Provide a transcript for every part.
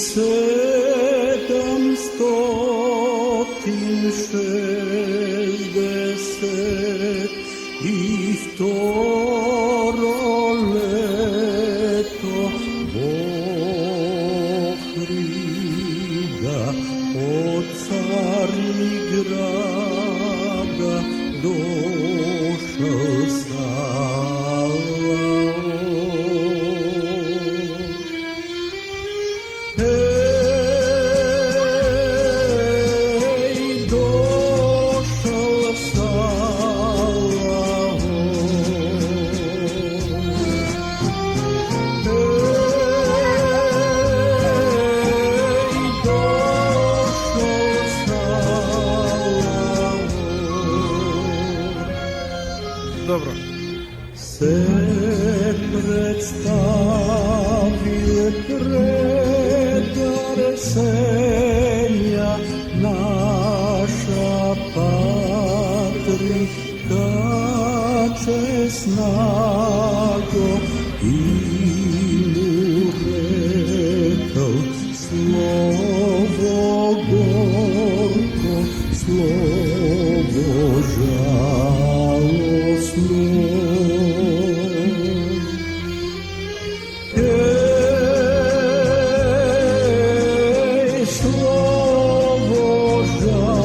760 leto Bohrida od Carigrada došao Sava. Dobro. Se predstavil pred Arsenja naša Patrika česnago i mu rekao slovo gorko, slovo žalosno. Slovo žalosno. Slovo žalosno.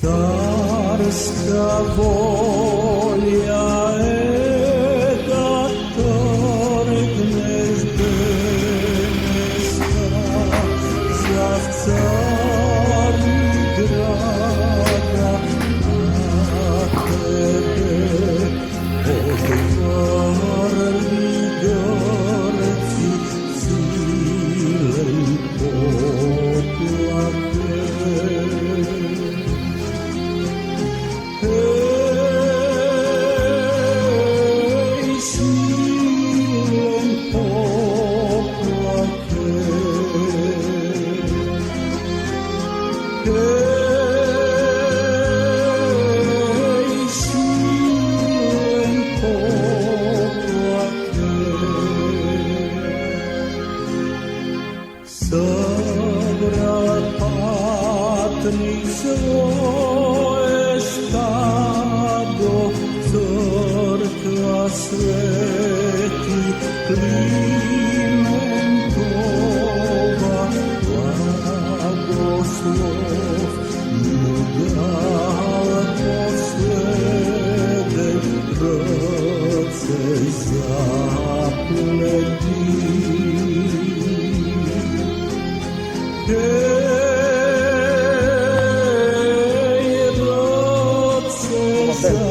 Carska volja je da trgneš beneska za Carigrada na tebe odvarli grci silen poplate. Patnik svoje stado, crkva sveti Klimentova, blagoslov mu dala poslede, rce zapleti. Zapleti.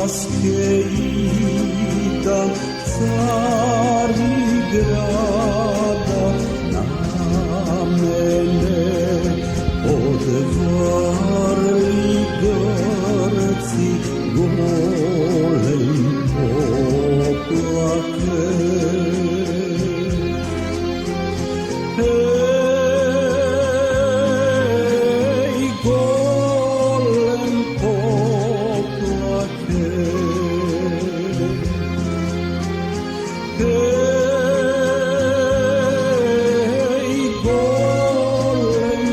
łaske i dan cari grada na mene odvarli grci golem poplake. Hej, golem poplake. Hej, golem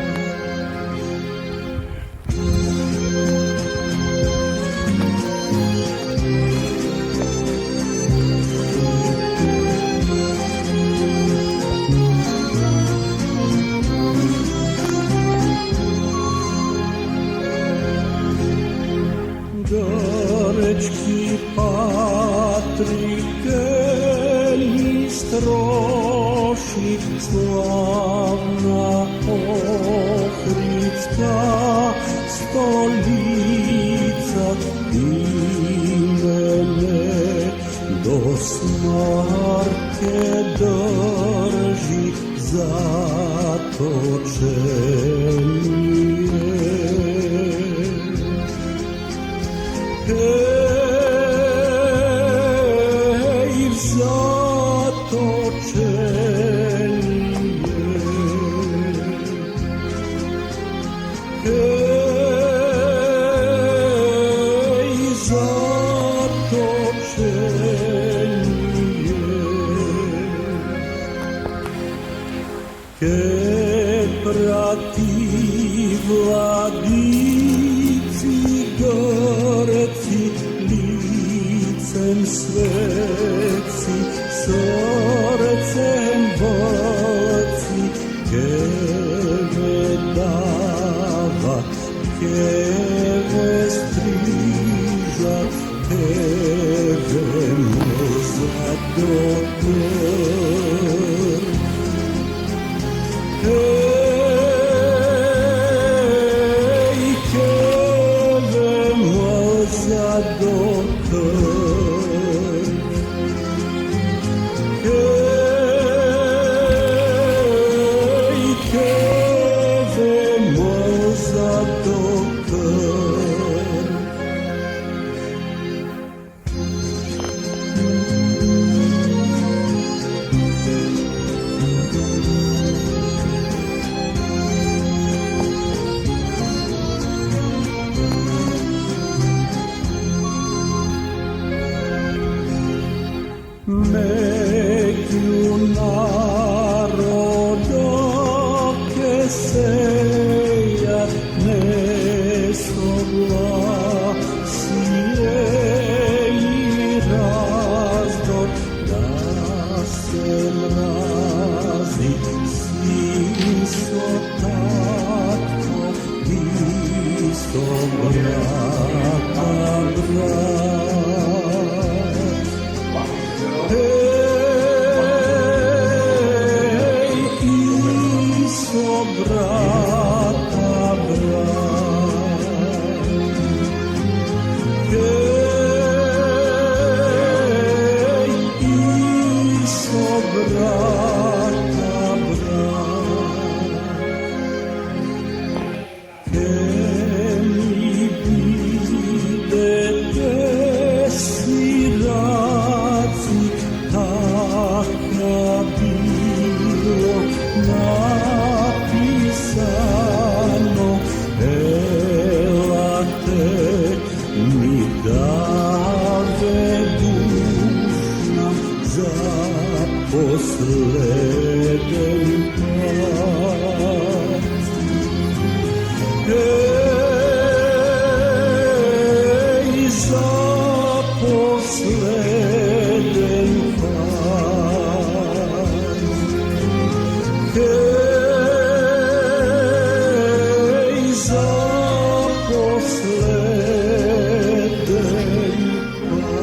poplake. Grčki patrike stroši, slavna Ohridska stolica i mene do smrti drži zatočenje. Hej, zatočenje. Hej, zatočenje. Che prati vladici Grci, licem sveci, srcem vrci, che ve dava, che ve striža, che ve moza doktor. Hej, che ve moza doktor. Hej, che ve moza doktor. Među narodom che seja nesoglasje i razdor, da se mrazi isto tako, isto brata brat. Hej, isto brata brat. Hej, isto brata brat. Che mi videte sviraci, taka bilo napisano, elate mi dave duša za posleden put. Hej, za posleden put. Hej, za posleden put.